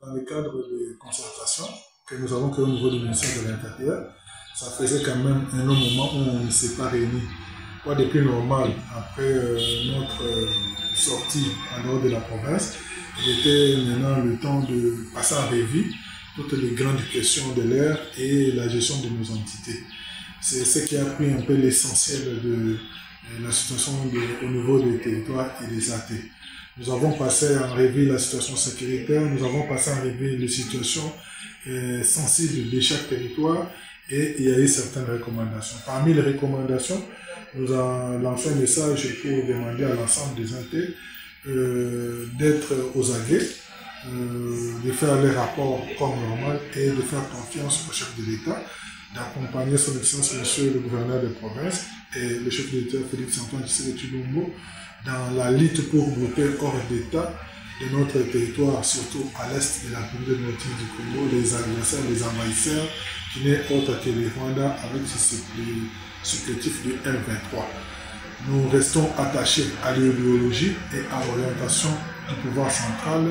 Dans le cadre de concertation que nous avons créé au niveau du ministère de l'Intérieur, ça faisait quand même un long moment où on ne s'est pas réunis. Quoi de plus normal après notre sortie en dehors de la province, il était maintenant le temps de passer en revue toutes les grandes questions de l'ère et la gestion de nos entités. C'est ce qui a pris un peu l'essentiel de la situation au niveau des territoires et des AT. Nous avons passé en revue la situation sécuritaire, nous avons passé en revue les situations sensibles de chaque territoire et il y a eu certaines recommandations. Parmi les recommandations, nous avons lancé un message pour demander à l'ensemble des AT d'être aux aguets, de faire les rapports comme normal et de faire confiance au chef de l'État, d'accompagner son excellence monsieur le gouverneur de province et le chef de l'État Félix Antoine Tshisekedi Tshilombo dans la lutte pour grouper hors d'État de notre territoire, surtout à l'est de la République démocratique du Congo, les agresseurs, les envahisseurs, qui n'est autre que les Rwandais avec ce supplétif du M23. Nous restons attachés à l'idéologie et à l'orientation du pouvoir central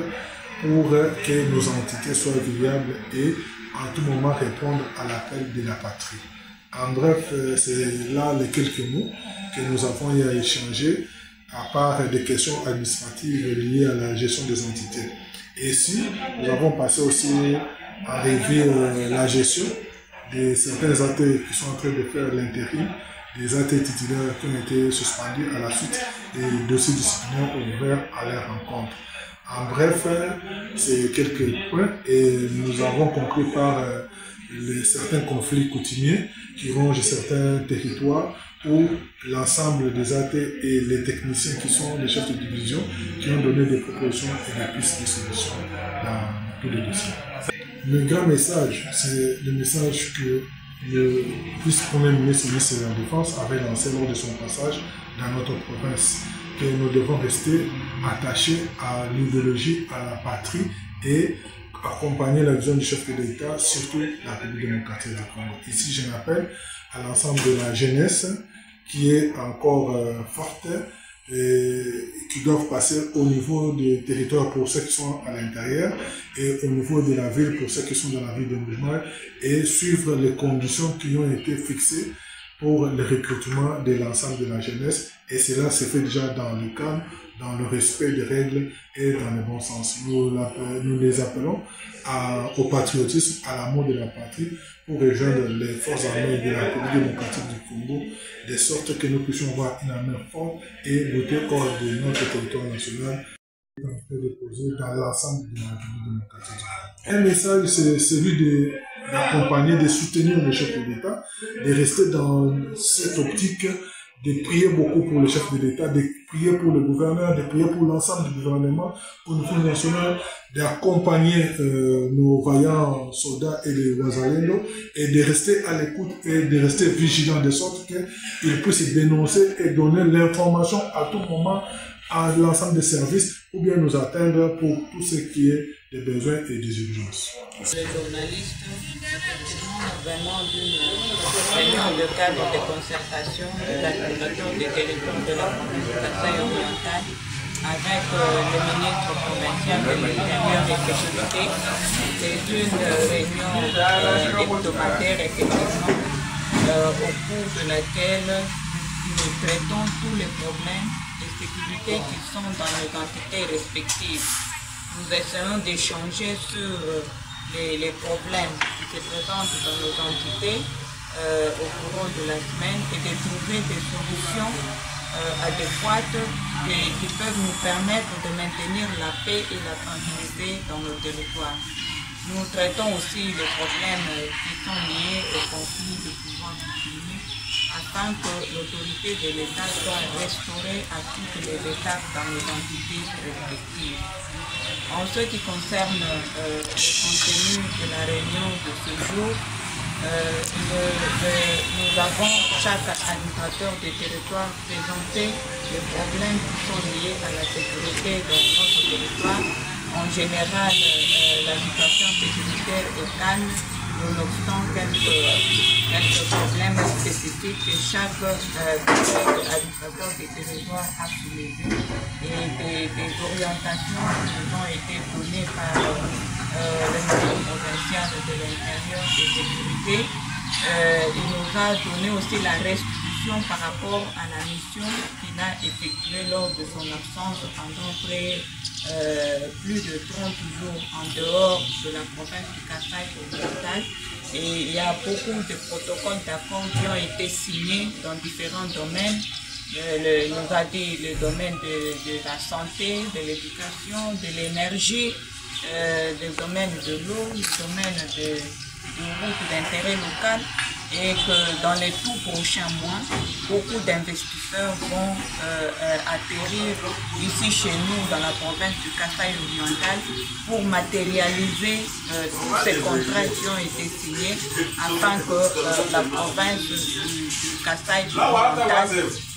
pour que nos entités soient viables et à tout moment répondre à l'appel de la patrie. En bref, c'est là les quelques mots que nous avons eu à échanger, à part des questions administratives liées à la gestion des entités. Et ici, nous avons passé aussi à revue la gestion de certains AT qui sont en train de faire l'intérim, des AT titulaires qui ont été suspendus à la suite des dossiers disciplinaires ouverts à leur rencontre. En bref, c'est quelques points et nous avons conclu par certains conflits coutumiers qui rongent certains territoires où l'ensemble des AT et les techniciens qui sont les chefs de division qui ont donné des propositions et des pistes de solutions dans tous les dossiers. Le grand message, c'est le message que le vice-premier ministre de la Défense avait lancé lors de son passage dans notre province, que nous devons rester attachés à l'idéologie, à la patrie et accompagner la vision du chef de l'État, surtout la République démocratique du Congo. Ici, je m'appelle à l'ensemble de la jeunesse qui est encore forte et qui doivent passer au niveau des territoires pour ceux qui sont à l'intérieur et au niveau de la ville pour ceux qui sont dans la ville de mouvement et suivre les conditions qui ont été fixées pour le recrutement de l'ensemble de la jeunesse et cela se fait déjà dans le calme, dans le respect des règles et dans le bon sens. Nous les appelons au patriotisme, à l'amour de la patrie pour rejoindre les forces armées de la République démocratique du Congo de sorte que nous puissions avoir une armée forte et lutter hors de notre territoire national dans l'ensemble de la République démocratique du Congo. Un message, c'est celui d'accompagner, de soutenir le chef de l'État, de rester dans cette optique, de prier beaucoup pour le chef de l'État, de prier pour le gouverneur, de prier pour l'ensemble du gouvernement au niveau national, d'accompagner nos vaillants soldats et les Wazalendo et de rester à l'écoute et de rester vigilants de sorte qu'ils puissent dénoncer et donner l'information à tout moment à l'ensemble des services ou bien nous atteindre pour tout ce qui est des besoins et des urgences. Les journalistes, nous venons d'une réunion de cadre de concertation de l'administration des territoires de la province de Kasai orientale avec le ministre provincial de l'Intérieur et de la Sécurité. C'est une réunion hebdomadaire effectivement au cours de laquelle nous traitons tous les problèmes de sécurité qui sont dans nos entités respectives. Nous essayons d'échanger sur les problèmes qui se présentent dans nos entités au cours de la semaine et de trouver des solutions adéquates qui peuvent nous permettre de maintenir la paix et la tranquillité dans nos territoires. Nous traitons aussi les problèmes qui sont liés au conflit de pouvoir coutumier afin que l'autorité de l'État soit restaurée à toutes les étapes dans nos entités respectives. En ce qui concerne le contenu de la réunion de ce jour, nous avons, chaque administrateur du territoire, présenté les problèmes qui sont liés à la sécurité dans notre territoire. En général, la situation sécuritaire est calme, nonobstant quelques problèmes spécifiques que chaque administrateur du territoire a soulevés et des orientations qui nous ont été données par le ministre provincial de l'Intérieur et Sécurité. Il nous a donné aussi la restitution par rapport à la mission qu'il a effectuée lors de son absence pendant plus de 30 jours en dehors de la province du Kasaï oriental. Et il y a beaucoup de protocoles d'accord qui ont été signés dans différents domaines. Il nous a dit le domaine de la santé, de l'éducation, de l'énergie, le domaine de l'eau, le domaine de routes d'intérêt local, et que dans les tout prochains mois, beaucoup d'investisseurs vont atterrir ici chez nous dans la province du Kasaï oriental pour matérialiser tous ces contrats qui ont été signés afin que la province du Kasaï oriental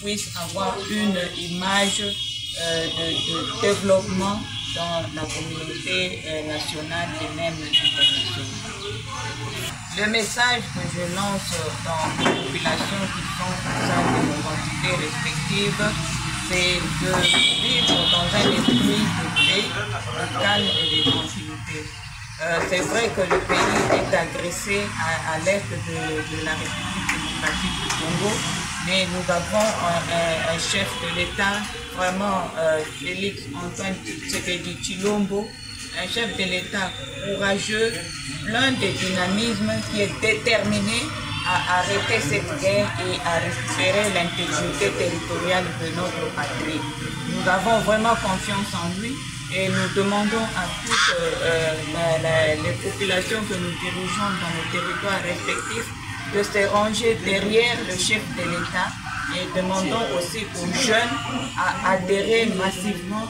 puisse avoir une image de développement dans la communauté nationale et même internationale. Le message que je lance dans les populations qui sont au sein de nos entités respectives, c'est de vivre dans un esprit de paix, de calme et de tranquillité. C'est vrai que le pays est agressé à l'est de la République démocratique du Congo, mais nous avons un chef de l'État, vraiment Félix Antoine Tshisekedi Tshilombo, un chef de l'État courageux, plein de dynamisme, qui est déterminé à arrêter cette guerre et à récupérer l'intégrité territoriale de notre patrie. Nous avons vraiment confiance en lui et nous demandons à toutes les populations que nous dirigeons dans nos territoires respectifs de se ranger derrière le chef de l'État et demandons aussi aux jeunes à adhérer massivement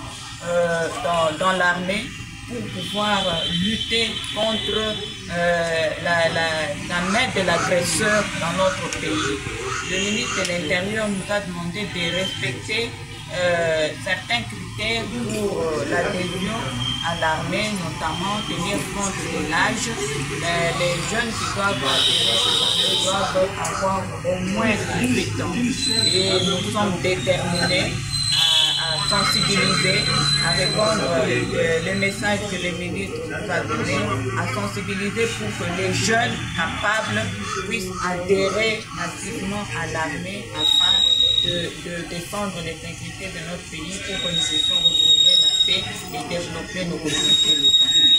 dans l'armée pour pouvoir lutter contre la main de l'agresseur dans notre pays. Le ministre de l'Intérieur nous a demandé de respecter certains critères pour l'adhésion à l'armée, notamment tenir compte de l'âge. Les jeunes qui doivent adhérer à l'armée doivent avoir au moins 18 ans. Et nous sommes déterminés à sensibiliser, à répondre le message que le ministre nous a donné, à sensibiliser pour que les jeunes capables puissent adhérer massivement à l'armée afin de défendre l'intégrité de notre pays pour que nous puissions retrouver la paix et développer nos communautés locales.